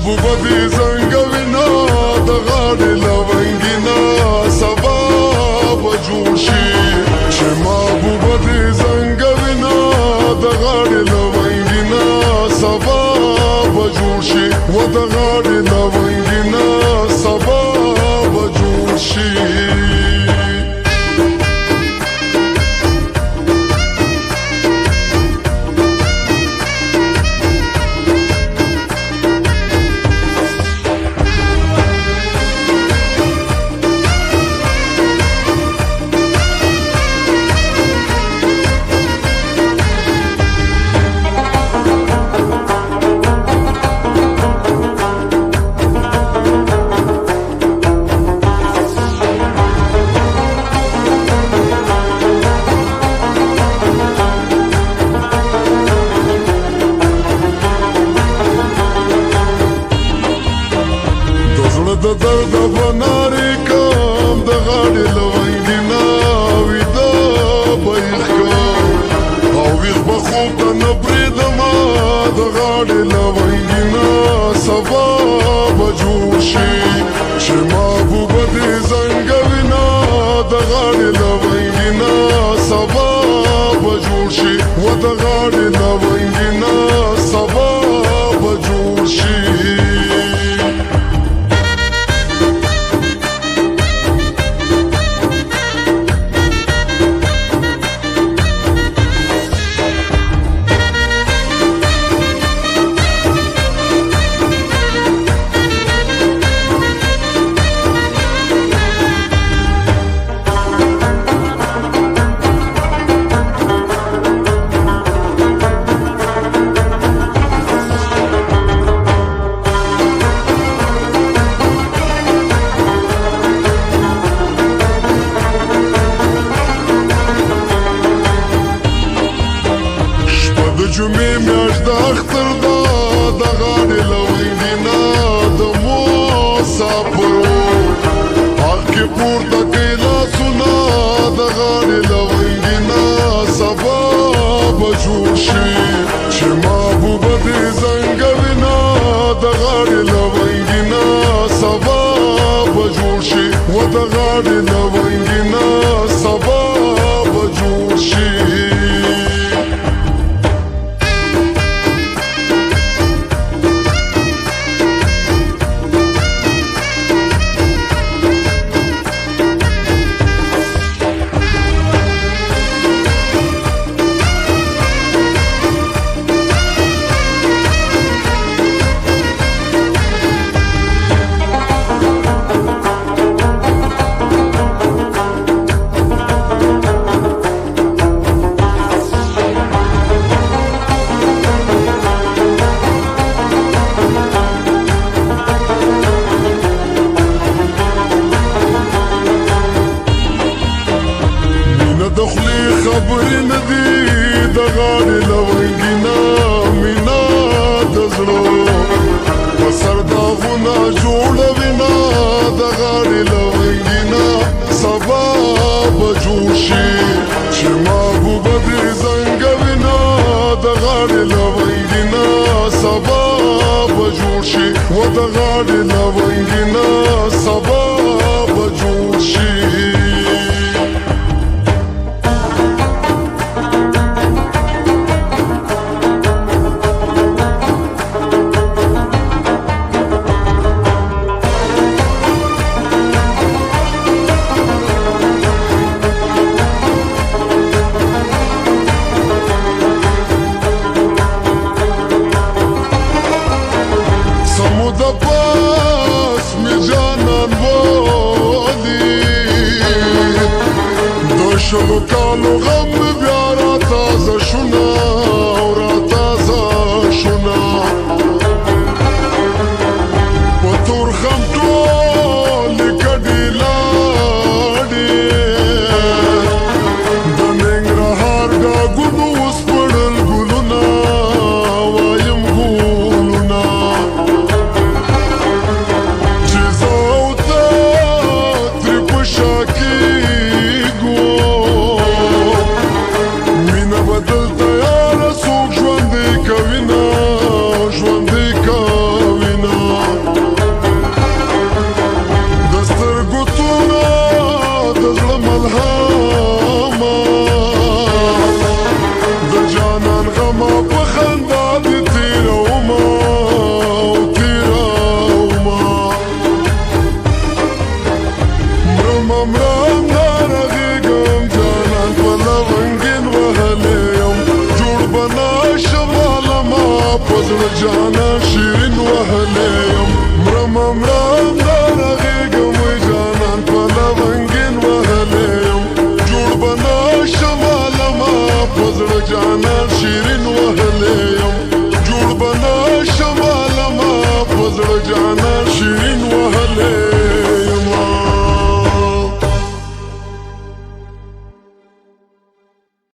محبوبه دې زنګوینه د غاړې لونګینه سبا به جوړ شي چې محبوبه دې زنګوینه د غاړې لونګینه سبا به جوړ شي و د غاړې لونګینه سبا به جوړ شي د درد بنارې کم د غاړې لونګینه ویده به یې ښکم او ویښ به خوب ته نه پرېږدمه د غاړې لونګینه سبا به جوړ شي چې محبوبه دې زنګوینه د غاړې لونګینه سبا به جوړ شي و د غاړې لونګینه سبا به جوړ شي د جمعې میاشت د اختر ده د غاړې لونګینه د مسافرو حق کې پورته کوي لاسونه د غاړې لونګینه سبا به جوړ شي چې محبوبه دې زنګوینه د غاړې لونګینه سبا به جوړ شي و د غاړې لونګینه سبا به جوړ شي د خولې خبرې نه دي د غاړې لونګینه مینه د زړه په سر داغونه جوړوینه د غاړې لونګینه سبا به جوړ شي چې محبوبه دې زنګوینه د غاړې لونګینه سبا به جوړ شي و د غاړې لونګینه سبا به جوړ شي د پاس می جانان بولی غما په خندا دې تېرومه او تېرومه مرم نارغېږم جانان په لونګین وهلی یم جوړ به نه شم عالمه په زړه جانان شیرین وهلی